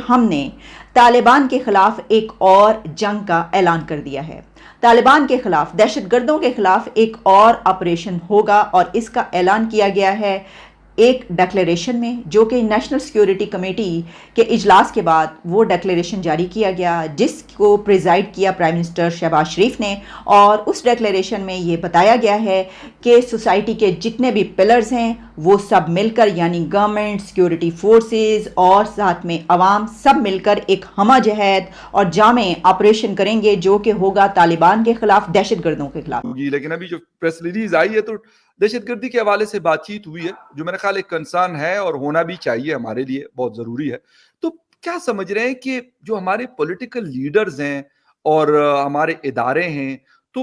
ہم نے طالبان کے خلاف ایک اور جنگ کا اعلان کر دیا ہے۔ طالبان کے خلاف، دہشت گردوں کے خلاف ایک اور آپریشن ہوگا، اور اس کا اعلان کیا گیا ہے ایک ڈکلیریشن میں، جو کہ نیشنل سیکیورٹی کمیٹی کے اجلاس کے بعد وہ ڈکلیریشن جاری کیا گیا، جس کو پریزائڈ کیا پرائم منسٹر شہباز شریف نے۔ اور اس ڈکلیریشن میں یہ بتایا گیا ہے کہ سوسائٹی کے جتنے بھی پلرز ہیں وہ سب مل کر، یعنی گورنمنٹ، سیکیورٹی فورسز اور ساتھ میں عوام، سب مل کر ایک ہمہ جہت اور جامع آپریشن کریں گے، جو کہ ہوگا طالبان کے خلاف، دہشت گردوں کے خلاف۔ لیکن ابھی جو پریس ریلیز آئی ہے تو دہشت گردی کے حوالے سے بات چیت ہوئی ہے، جو میرا خیال ایک کنسرن ہے اور ہونا بھی چاہیے، ہمارے لیے بہت ضروری ہے۔ تو کیا سمجھ رہے ہیں کہ جو ہمارے پولیٹیکل لیڈرز ہیں اور ہمارے ادارے ہیں، تو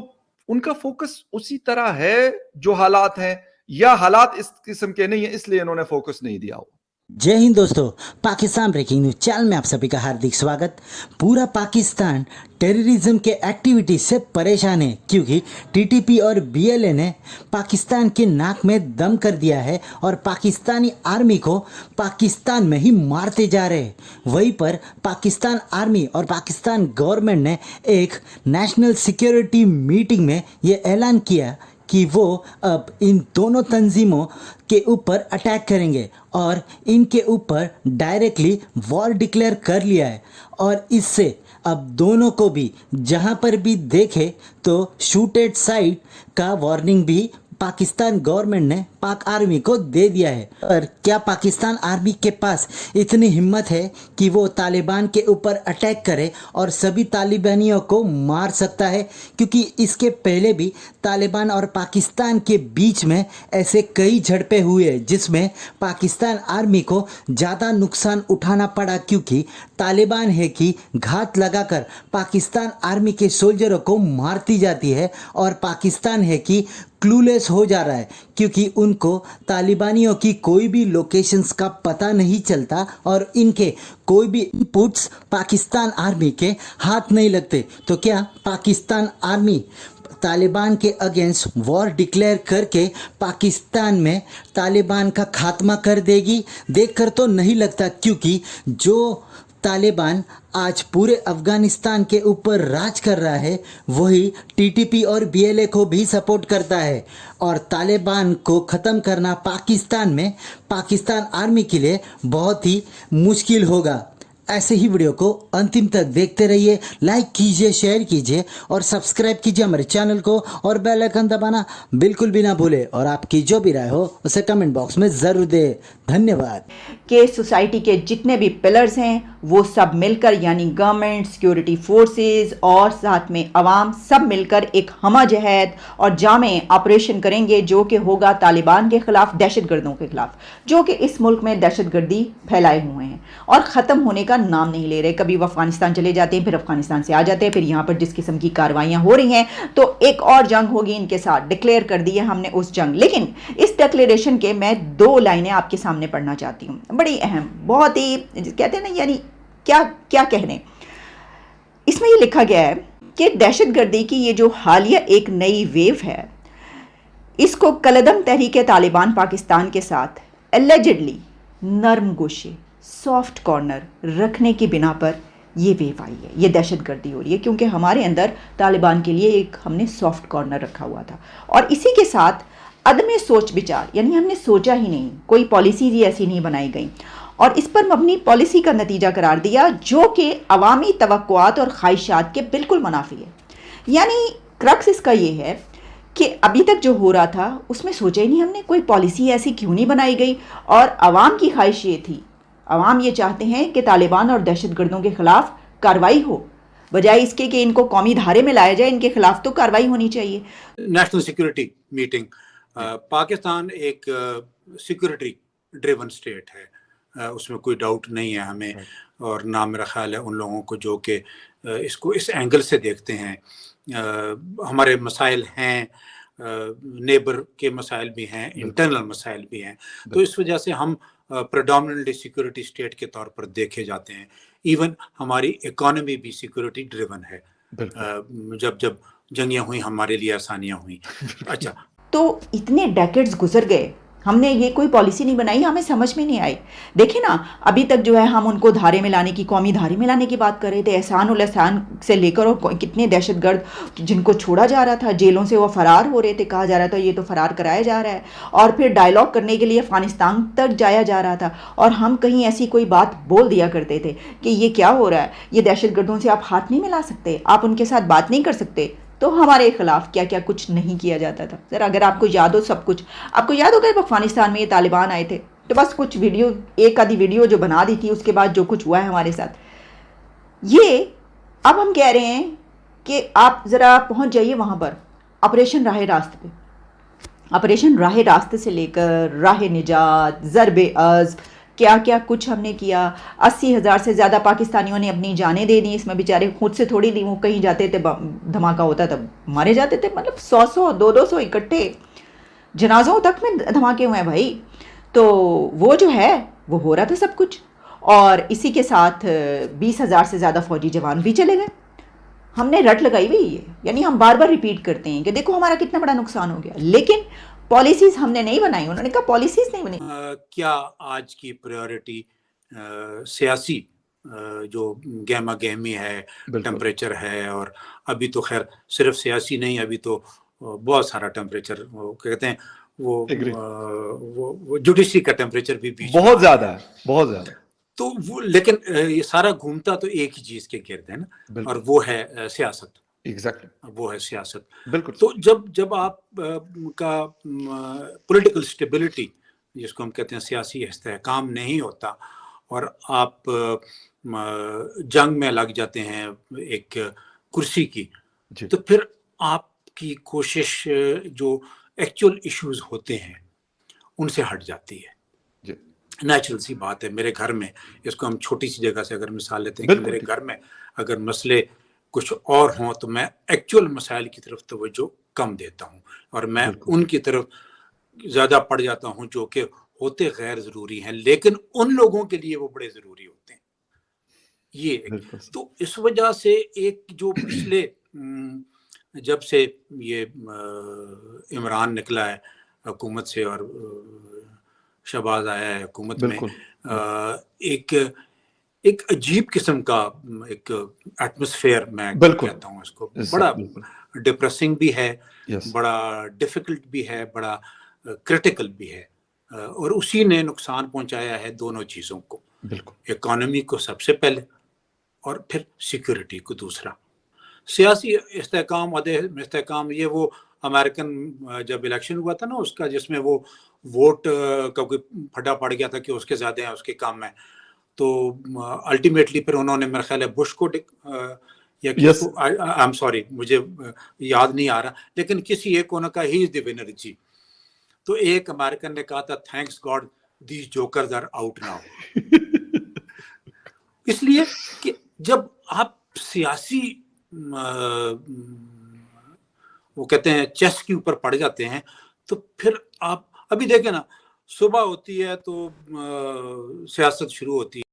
ان کا فوکس اسی طرح ہے جو حالات ہیں، یا حالات اس قسم کے نہیں ہیں اس لیے انہوں نے فوکس نہیں دیا ہو؟ جے ہند دوستو، پاکستان بریکنگ نیوز چینل میں آپ سبھی کا ہاردک سواگت۔ پورا پاکستان ٹیررزم کے ایکٹیویٹیز سے پریشان ہے، کیونکہ ٹی ٹی پی اور بی ایل اے نے پاکستان کے ناک میں دم کر دیا ہے اور پاکستانی آرمی کو پاکستان میں ہی مارتے جا رہے ہیں۔ وہیں پر پاکستان آرمی اور پاکستان گورنمنٹ نے ایک نیشنل سیکیورٹی میٹنگ میں یہ اعلان کیا کہ وہ اب ان دونوں تنظیموں کے اوپر اٹیک کریں گے اور ان کے اوپر ڈائریکٹلی وار ڈکلیئر کر لیا ہے، اور اس سے اب دونوں کو بھی جہاں پر بھی دیکھے تو شوٹ ایٹ سائٹ کا وارننگ بھی پاکستان گورنمنٹ نے پاک آرمی کو دے دیا ہے۔ اور کیا پاکستان آرمی کے پاس اتنی ہمت ہے کہ وہ طالبان کے اوپر اٹیک کرے اور سبھی طالبانیوں کو مار سکتا ہے؟ کیونکہ اس کے پہلے بھی طالبان اور پاکستان کے بیچ میں ایسے کئی جھڑپیں ہوئے ہیں جس میں پاکستان آرمی کو زیادہ نقصان اٹھانا پڑا، کیونکہ طالبان ہے کہ گھات لگا کر پاکستان آرمی کے سولجروں کو مارتی جاتی ہے، اور پاکستان ہے کہ کلولیس ہو جا رہا ہے، کیونکہ ان کو طالبانیوں کی کوئی بھی لوکیشنز کا پتہ نہیں چلتا اور ان کے کوئی بھی انپوٹس پاکستان آرمی کے ہاتھ نہیں لگتے۔ تو کیا پاکستان آرمی طالبان کے اگینسٹ وار ڈکلیئر کر کے پاکستان میں طالبان کا خاتمہ کر دے گی؟ دیکھ کر تو نہیں لگتا، کیونکہ جو طالبان آج پورے افغانستان کے اوپر راج کر رہا ہے وہی ٹی ٹی پی اور بی ایل اے کو بھی سپورٹ کرتا ہے، اور طالبان کو ختم کرنا پاکستان میں پاکستان آرمی کے لیے بہت ہی مشکل ہوگا۔ ایسے ہی ویڈیو کو انتم تک دیکھتے رہیے، لائک کیجئے، شیئر کیجئے اور سبسکرائب کیجئے ہمارے چینل کو، اور بیل آئیکن دبانا بالکل بھی نہ بھولے، اور آپ کی جو بھی رائے ہو اسے کمنٹ باکس میں ضرور دے۔ دھنیہ واد۔ کہ سوسائٹی کے جتنے بھی پلرز ہیں وہ سب مل کر، یعنی گورنمنٹ، سیکیورٹی فورسز اور ساتھ میں عوام، سب مل کر ایک ہمہ جہت اور جامع آپریشن کریں گے، جو کہ ہوگا طالبان کے خلاف، دہشت گردوں کے خلاف، جو کہ اس ملک میں دہشت گردی پھیلائے ہوئے ہیں اور ختم ہونے کا نام نہیں لے رہے۔ کبھی وہ افغانستان چلے جاتے ہیں، پھر افغانستان سے آ جاتے ہیں، پھر یہاں پر جس قسم کی کاروائیاں ہو رہی ہیں تو ایک اور جنگ ہوگی ان کے ساتھ، ڈکلیئر کر دی ہے ہم نے اس جنگ۔ لیکن اس ڈکلیریشن کے میں 2 لائنیں آپ کے سامنے پڑھنا چاہتی ہوں، بڑی اہم، بہت ہی کہتے ہیں نا، یعنی کیا کہنے۔ اس میں یہ لکھا گیا ہے کہ دہشت گردی کی یہ جو حالیہ ایک نئی ویو ہے، اس کو کالعدم تحریک طالبان پاکستان کے ساتھ اللیجڈلی نرم گوشے، سافٹ کارنر رکھنے کی بنا پر یہ ویو آئی ہے، یہ دہشت گردی ہو رہی ہے، کیونکہ ہمارے اندر طالبان کے لیے ایک ہم نے سافٹ کارنر رکھا ہوا تھا، اور اسی کے ساتھ عدم سوچ بچار، یعنی ہم نے سوچا ہی نہیں، کوئی پالیسیز ہی ایسی نہیں بنائی گئیں، اور اس پر مبنی پالیسی کا نتیجہ قرار دیا جو کہ عوامی توقعات اور خواہشات کے بالکل منافی ہے۔ یعنی کرکس اس کا یہ ہے کہ ابھی تک جو ہو رہا تھا اس میں سوچا ہی نہیں ہم نے، کوئی پالیسی ایسی کیوں نہیں بنائی گئی، اور عوام کی خواہش یہ تھی، عوام یہ چاہتے ہیں کہ طالبان اور دہشت گردوں کے خلاف کارروائی ہو، بجائے اس کے کہ ان کو قومی دھارے میں لایا جائے، ان کے خلاف تو کارروائی ہونی چاہیے۔ نیشنل سیکورٹی میٹنگ، پاکستان ایک سیکورٹی ڈریون سٹیٹ ہے، اس میں کوئی ڈاؤٹ نہیں ہے ہمیں، اور نہ میرا خیال ہے ان لوگوں کو جو کہ اس کو اس اینگل سے دیکھتے ہیں۔ ہمارے مسائل ہیں، نیبر کے مسائل بھی ہیں، انٹرنل مسائل بھی ہیں، تو اس وجہ سے ہم پریڈومننٹلی سیکورٹی سٹیٹ کے طور پر دیکھے جاتے ہیں۔ ایون ہماری اکانومی بھی سیکورٹی ڈریون ہے، جب جنگیں ہوئیں ہمارے لیے آسانیاں ہوئیں۔ اچھا، تو اتنے ڈیکڈز گزر گئے ہم نے یہ کوئی پالیسی نہیں بنائی, ہمیں سمجھ میں نہیں آئی. دیکھیں نا, ابھی تک جو ہے ہم ان کو دھارے میں لانے کی, قومی دھارے میں لانے کی بات کر رہے تھے, احسان الاحسان سے لے کر, اور کتنے دہشت گرد جن کو چھوڑا جا رہا تھا جیلوں سے, وہ فرار ہو رہے تھے, کہا جا رہا تھا یہ تو فرار کرایا جا رہا ہے, اور پھر ڈائلاگ کرنے کے لیے افغانستان تک جایا جا رہا تھا, اور ہم کہیں ایسی کوئی بات بول دیا کرتے تھے کہ یہ کیا ہو رہا ہے, یہ دہشت گردوں سے آپ ہاتھ نہیں ملا سکتے, آپ ان کے ساتھ بات نہیں کر سکتے. تو ہمارے خلاف کیا کیا کچھ نہیں کیا جاتا تھا. سر اگر آپ کو یاد ہو سب کچھ, آپ کو یاد ہوگا جب افغانستان میں یہ طالبان آئے تھے تو بس کچھ ویڈیو, ایک آدھی ویڈیو جو بنا دی تھی, اس کے بعد جو کچھ ہوا ہے ہمارے ساتھ, یہ اب ہم کہہ رہے ہیں کہ آپ ذرا پہنچ جائیے وہاں پر آپریشن راہ راست پہ. آپریشن راہ راست سے لے کر راہ نجات, ضرب عزم, کیا کیا کچھ ہم نے کیا. 80,000 سے زیادہ پاکستانیوں نے اپنی جانیں دے دیں, اس میں بیچارے خود سے تھوڑی دی, وہ کہیں جاتے تھے دھماکہ ہوتا تب مارے جاتے تھے, مطلب 100 200 اکٹھے جنازوں تک میں دھماکے ہوئے ہیں بھائی. تو وہ جو ہے وہ ہو رہا تھا سب کچھ, اور اسی کے ساتھ 20,000 سے زیادہ فوجی جوان بھی چلے گئے. ہم نے رٹ لگائی ہوئی ہے, یعنی ہم بار بار ریپیٹ کرتے ہیں کہ دیکھو ہمارا کتنا بڑا نقصان ہو گیا, لیکن پالیسیز ہم نے نہیں بنائی. انہوں نے کہا پالیسیز نہیں بنی. کیا آج کی پریورٹی سیاسی جو گہما گہمی ہے, ٹمپریچر ہے, اور ابھی تو خیر صرف سیاسی نہیں, ابھی تو بہت سارا ٹمپریچر, وہ کہتے ہیں وہ جوڈیشری کا ٹمپریچر بھی بہت زیادہ ہے, بہت زیادہ. تو وہ, لیکن یہ سارا گھومتا تو ایک ہی چیز کے گرد ہے نا, اور وہ ہے سیاست. ایگزیکٹلی, وہ ہے سیاست. بالکل. تو جب آپ کا پولیٹیکل اسٹیبلٹی, جس کو ہم کہتے ہیں سیاسی استحکام, نہیں ہوتا, اور آپ جنگ میں لگ جاتے ہیں ایک کرسی کی, تو پھر آپ کی کوشش جو ایکچوئل ایشوز ہوتے ہیں ان سے ہٹ جاتی ہے. نیچرل سی بات ہے. میرے گھر میں, اس کو ہم چھوٹی سی جگہ سے اگر مثال لیتے ہیں کہ میرے گھر میں اگر مسئلے کچھ اور ہوں تو میں ایکچوئل مسائل کی طرف توجہ کم دیتا ہوں, اور میں ان کی طرف زیادہ پڑ جاتا ہوں جو کہ ہوتے غیر ضروری ہیں, لیکن ان لوگوں کے لیے وہ بڑے ضروری ہوتے ہیں. یہ تو اس وجہ سے ایک جو پچھلے جب سے یہ عمران نکلا ہے حکومت سے اور شہباز آیا ہے حکومت میں, ایک عجیب قسم کا ایک ایٹماسفیئر, میں کہتا ہوں اس کو, بڑا ڈپریسنگ بھی ہے, بڑا ڈیفیکلٹ بھی ہے, بڑا کرٹیکل بھی ہے, اور اسی نے نقصان پہنچایا ہے دونوں چیزوں کو, اکانومی کو سب سے پہلے, اور پھر سیکورٹی کو دوسرا. سیاسی استحکام عدم استحکام, یہ وہ امریکن جب الیکشن ہوا تھا نا اس کا, جس میں وہ ووٹ کا کوئی پھٹا پڑ گیا تھا کہ اس کے زیادہ ہیں اس کے کم ہیں, تو الٹیمیٹلی پھر انہوں نے میرے خیال ہے بش کو I'm sorry مجھے یاد نہیں آ رہا, لیکن کسی ایک کو نے کہا ہی از دی ونر جی, تو ایک امریکن نے کہا تھا thanks God these jokers are out now. اس لیے کہ جب آپ سیاسی وہ کہتے ہیں چیس کے اوپر پڑ جاتے ہیں, تو پھر آپ ابھی دیکھیں نا, صبح ہوتی ہے تو سیاست شروع ہوتی ہے.